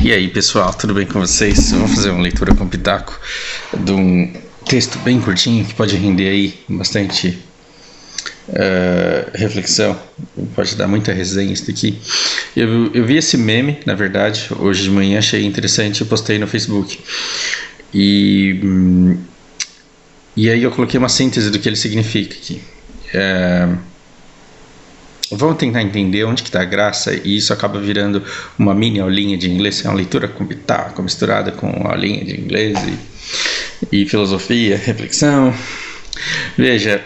E aí pessoal, tudo bem com vocês? Vamos fazer uma leitura com pitaco de um texto bem curtinho que pode render aí bastante reflexão, pode dar muita resenha isso daqui. Eu vi esse meme, na verdade, hoje de manhã, achei interessante e postei no Facebook. E aí eu coloquei uma síntese do que ele significa aqui. Vamos tentar entender onde que está a graça, e isso acaba virando uma mini aulinha de inglês, é uma leitura com pitaco, misturada com aulinha de inglês e filosofia, reflexão. Veja,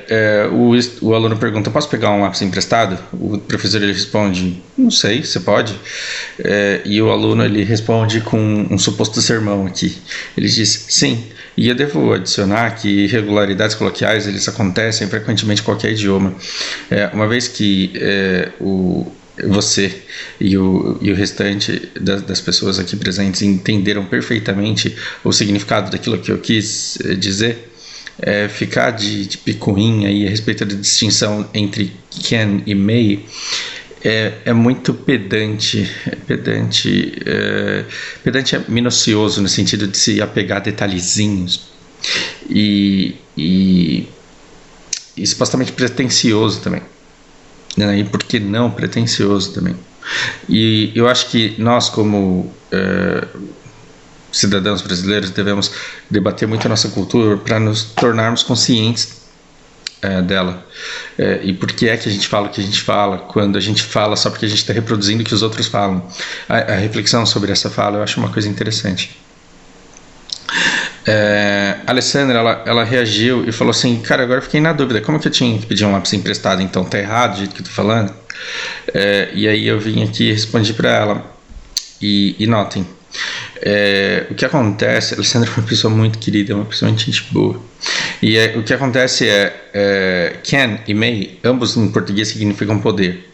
o aluno pergunta: posso pegar um lápis emprestado? O professor ele responde: não sei, você pode. E o aluno ele responde com um suposto sermão aqui. Ele diz: sim. E eu devo adicionar que irregularidades coloquiais eles acontecem frequentemente em qualquer idioma. Uma vez que você e o restante das pessoas aqui presentes entenderam perfeitamente o significado daquilo que eu quis dizer, ficar de picuinha aí a respeito da distinção entre can e may é muito pedante é minucioso no sentido de se apegar a detalhezinhos e supostamente pretensioso também, né? E por que não pretensioso também? E eu acho que nós como cidadãos brasileiros devemos debater muito a nossa cultura para nos tornarmos conscientes dela, e por que é que a gente fala o que a gente fala, quando a gente fala só porque a gente está reproduzindo o que os outros falam. A reflexão sobre essa fala eu acho uma coisa interessante. A Alessandra ela reagiu e falou assim: cara, agora eu fiquei na dúvida, como que eu tinha que pedir um lápis emprestado? Então tá errado o jeito que eu tô falando? E aí eu vim aqui e respondi para ela, e notem, o que acontece, a Alessandra é uma pessoa muito querida, é uma pessoa muito gente boa, e o que acontece can e may, ambos em português significam poder,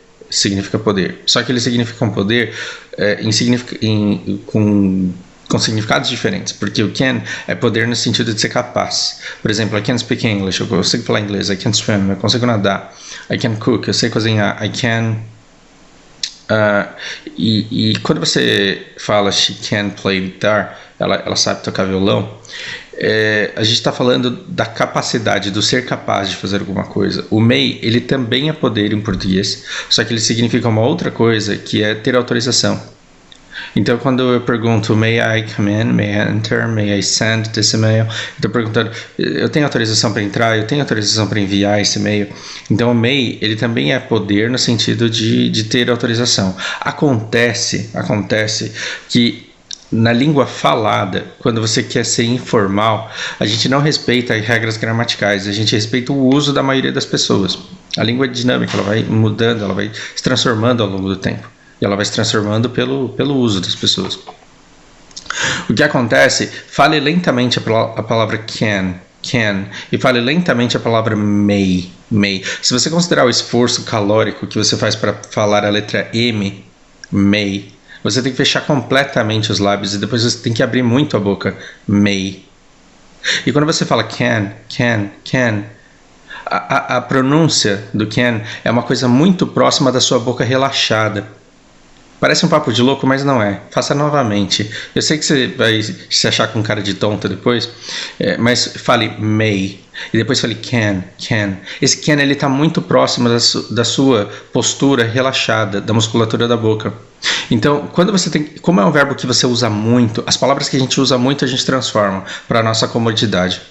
só que eles significam poder com significados diferentes, porque o can é poder no sentido de ser capaz. Por exemplo, I can speak English, eu consigo falar inglês. I can swim, eu consigo nadar. I can cook, eu sei cozinhar. I can... E quando você fala she can play guitar, ela sabe tocar violão, a gente está falando da capacidade, do ser capaz de fazer alguma coisa. O may, ele também é poder em português, só que ele significa uma outra coisa, que é ter autorização. Então quando eu pergunto may I come in, may I enter, may I send this email, eu estou perguntando, eu tenho autorização para entrar, eu tenho autorização para enviar esse e-mail. Então o may, ele também é poder no sentido de ter autorização. Acontece que na língua falada, quando você quer ser informal, a gente não respeita as regras gramaticais, a gente respeita o uso da maioria das pessoas. A língua é dinâmica, ela vai mudando, ela vai se transformando ao longo do tempo. E ela vai se transformando pelo uso das pessoas. O que acontece, fale lentamente a palavra can, e fale lentamente a palavra may. Se você considerar o esforço calórico que você faz para falar a letra M, may, você tem que fechar completamente os lábios e depois você tem que abrir muito a boca, may. E quando você fala can, a pronúncia do can é uma coisa muito próxima da sua boca relaxada. Parece um papo de louco, mas não é. Faça novamente. Eu sei que você vai se achar com cara de tonta depois, mas fale may. E depois fale can. Esse can ele está muito próximo da sua postura relaxada, da musculatura da boca. Então, quando você tem... Como é um verbo que você usa muito, as palavras que a gente usa muito a gente transforma para a nossa comodidade.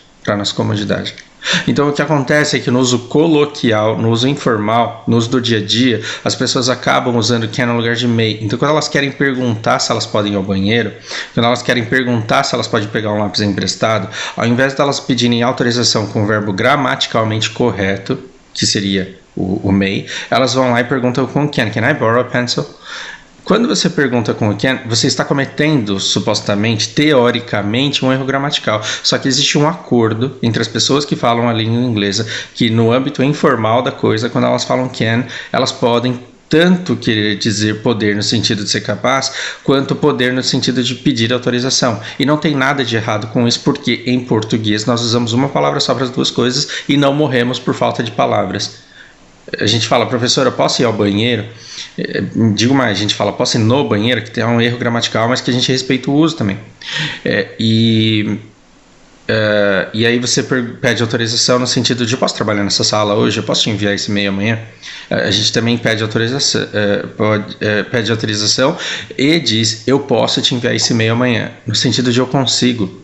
Então o que acontece é que no uso coloquial, no uso informal, no uso do dia a dia, as pessoas acabam usando can no lugar de may. Então quando elas querem perguntar se elas podem ir ao banheiro, quando elas querem perguntar se elas podem pegar um lápis emprestado, ao invés de elas pedirem autorização com o verbo gramaticalmente correto, que seria o may, elas vão lá e perguntam com can I borrow a pencil? Quando você pergunta com o can, você está cometendo, supostamente, teoricamente, um erro gramatical. Só que existe um acordo entre as pessoas que falam a língua inglesa, que no âmbito informal da coisa, quando elas falam can, elas podem tanto querer dizer poder no sentido de ser capaz, quanto poder no sentido de pedir autorização. E não tem nada de errado com isso, porque em português nós usamos uma palavra só para as duas coisas e não morremos por falta de palavras. A gente fala, professor, eu posso ir ao banheiro? Digo mais, a gente fala, posso ir no banheiro, que tem um erro gramatical, mas que a gente respeita o uso também. E aí você pede autorização no sentido de, eu posso trabalhar nessa sala hoje, eu posso te enviar esse e-mail amanhã? A gente também pede autorização e diz, eu posso te enviar esse e-mail amanhã, no sentido de eu consigo.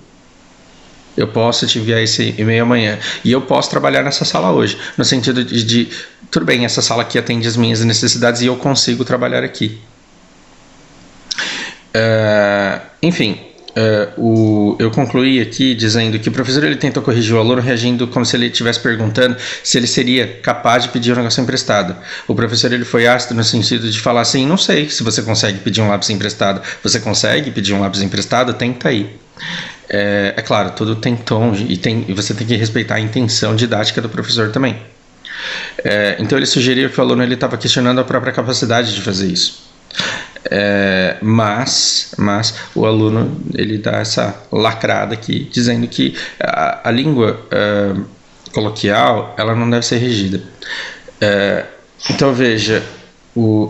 Eu posso te enviar esse e-mail amanhã. E eu posso trabalhar nessa sala hoje. No sentido de tudo bem, essa sala aqui atende as minhas necessidades e eu consigo trabalhar aqui. Enfim, eu concluí aqui dizendo que o professor ele tentou corrigir o aluno reagindo como se ele estivesse perguntando se ele seria capaz de pedir um negócio emprestado. O professor ele foi ácido no sentido de falar assim, não sei se você consegue pedir um lápis emprestado. Você consegue pedir um lápis emprestado? Tenta aí. É claro, tudo tem tom e você tem que respeitar a intenção didática do professor também. Então ele sugeriu que o aluno estava questionando a própria capacidade de fazer isso. Mas o aluno ele dá essa lacrada aqui, dizendo que a língua coloquial ela não deve ser rígida. Então veja,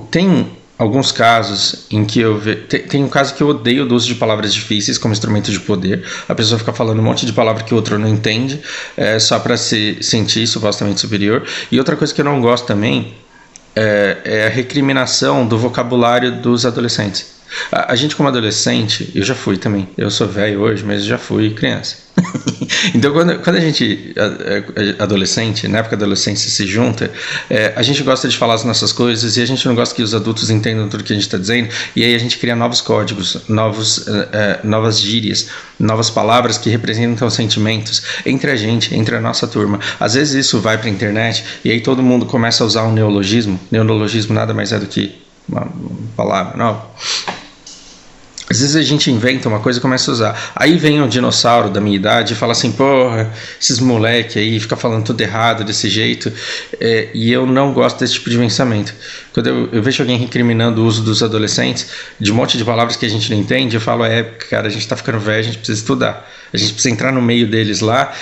tem alguns casos em que tem um caso que eu odeio do uso de palavras difíceis como instrumento de poder. A pessoa fica falando um monte de palavra que o outro não entende, só para se sentir supostamente superior. E outra coisa que eu não gosto também é a recriminação do vocabulário dos adolescentes. A gente como adolescente, eu já fui também, eu sou velho hoje, mas já fui criança. Então quando a gente, adolescente, na época da adolescência se junta, a gente gosta de falar as nossas coisas e a gente não gosta que os adultos entendam tudo que a gente está dizendo, e aí a gente cria novos códigos, novas gírias, novas palavras que representam sentimentos entre a gente, entre a nossa turma. Às vezes isso vai para a internet e aí todo mundo começa a usar um neologismo. Neologismo nada mais é do que uma palavra nova. Às vezes a gente inventa uma coisa e começa a usar. Aí vem um dinossauro da minha idade e fala assim, porra, esses moleque aí fica falando tudo errado desse jeito. E eu não gosto desse tipo de pensamento. Quando eu vejo alguém recriminando o uso dos adolescentes de um monte de palavras que a gente não entende, eu falo, cara, a gente tá ficando velho, a gente precisa estudar. A gente precisa entrar no meio deles lá.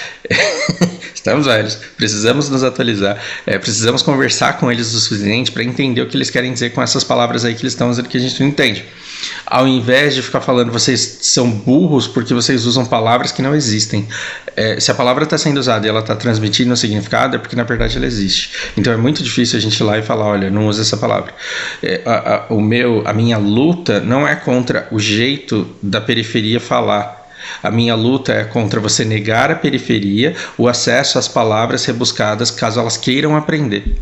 Estamos velhos, precisamos nos atualizar, precisamos conversar com eles o suficiente para entender o que eles querem dizer com essas palavras aí que eles estão usando que a gente não entende. Ao invés de ficar falando vocês são burros porque vocês usam palavras que não existem. Se a palavra está sendo usada e ela está transmitindo um significado, é porque na verdade ela existe. Então é muito difícil a gente ir lá e falar, olha, não usa essa palavra. A minha luta não é contra o jeito da periferia falar. A minha luta é contra você negar à periferia o acesso às palavras rebuscadas caso elas queiram aprender.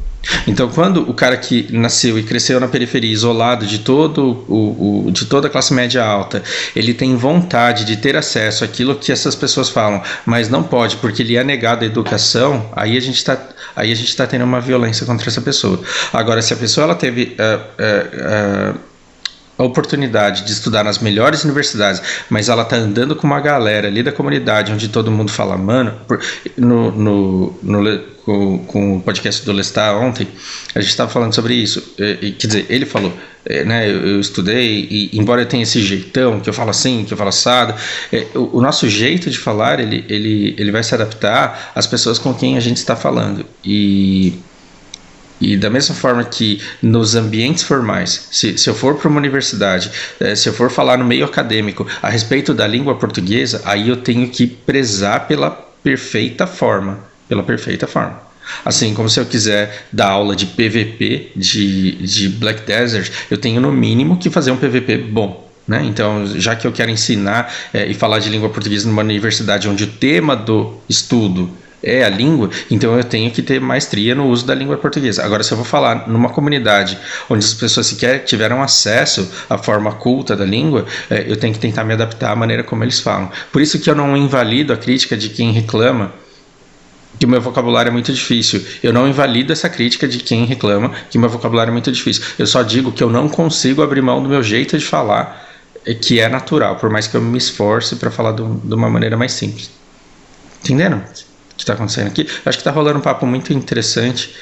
Então, quando o cara que nasceu e cresceu na periferia, isolado de toda a classe média alta, ele tem vontade de ter acesso àquilo que essas pessoas falam, mas não pode porque ele é negado a educação, aí a gente está tendo uma violência contra essa pessoa. Agora, se a pessoa ela teve a oportunidade de estudar nas melhores universidades, mas ela tá andando com uma galera ali da comunidade onde todo mundo fala, mano, com o podcast do Lestat ontem, a gente estava falando sobre isso, quer dizer, ele falou, né, eu estudei e embora eu tenha esse jeitão, que eu falo assim, que eu falo assado, o nosso jeito de falar, ele vai se adaptar às pessoas com quem a gente está falando, e da mesma forma que nos ambientes formais, se eu for para uma universidade, se eu for falar no meio acadêmico a respeito da língua portuguesa, aí eu tenho que prezar pela perfeita forma. Assim como se eu quiser dar aula de PVP, de Black Desert, eu tenho no mínimo que fazer um PVP bom. Né? Então, já que eu quero ensinar e falar de língua portuguesa numa universidade onde o tema do estudo é a língua, então eu tenho que ter maestria no uso da língua portuguesa. Agora, se eu vou falar numa comunidade onde as pessoas sequer tiveram acesso à forma culta da língua, eu tenho que tentar me adaptar à maneira como eles falam. Por isso que eu não invalido a crítica de quem reclama que o meu vocabulário é muito difícil. Eu não invalido essa crítica de quem reclama que o meu vocabulário é muito difícil. Eu só digo que eu não consigo abrir mão do meu jeito de falar, que é natural, por mais que eu me esforce para falar de uma maneira mais simples. Entenderam o que está acontecendo aqui? Acho que está rolando um papo muito interessante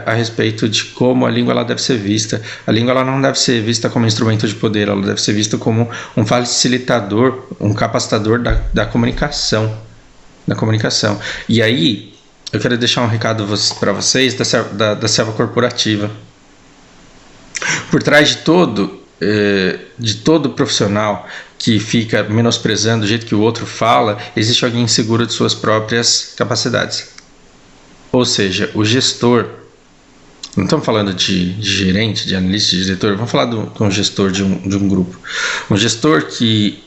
a respeito de como a língua ela deve ser vista. A língua ela não deve ser vista como um instrumento de poder, ela deve ser vista como um facilitador, um capacitador da comunicação. E aí, eu quero deixar um recado para vocês da selva corporativa. Por trás de todo profissional que fica menosprezando o jeito que o outro fala, existe alguém inseguro de suas próprias capacidades. Ou seja, o gestor, não estamos falando de gerente, de analista, de diretor, vamos falar de um gestor de um grupo. Um gestor que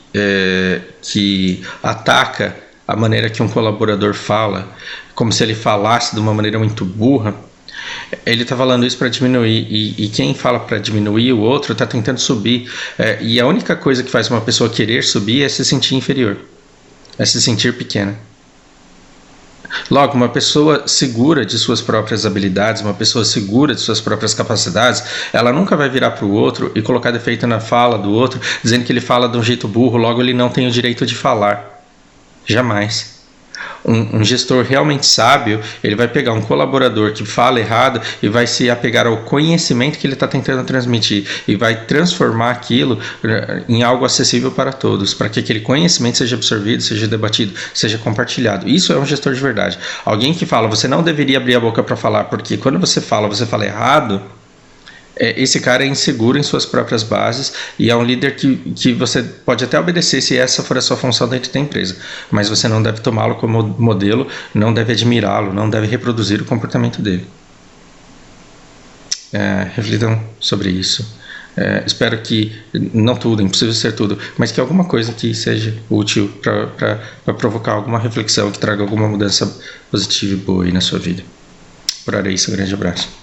ataca a maneira que um colaborador fala, como se ele falasse de uma maneira muito burra, ele está falando isso para diminuir, e quem fala para diminuir o outro está tentando subir, e a única coisa que faz uma pessoa querer subir é se sentir inferior, é se sentir pequena. Logo, uma pessoa segura de suas próprias habilidades, uma pessoa segura de suas próprias capacidades, ela nunca vai virar para o outro e colocar defeito na fala do outro, dizendo que ele fala de um jeito burro, logo ele não tem o direito de falar. Jamais. Um gestor realmente sábio, ele vai pegar um colaborador que fala errado e vai se apegar ao conhecimento que ele está tentando transmitir e vai transformar aquilo em algo acessível para todos, para que aquele conhecimento seja absorvido, seja debatido, seja compartilhado. Isso é um gestor de verdade. Alguém que fala, você não deveria abrir a boca para falar, porque quando você fala errado, esse cara é inseguro em suas próprias bases e é um líder que você pode até obedecer se essa for a sua função dentro da empresa, mas você não deve tomá-lo como modelo, não deve admirá-lo, não deve reproduzir o comportamento dele. Reflitam sobre isso. Espero que, não tudo, impossível ser tudo, mas que alguma coisa que seja útil para provocar alguma reflexão, que traga alguma mudança positiva e boa aí na sua vida. Por hora é isso, um grande abraço.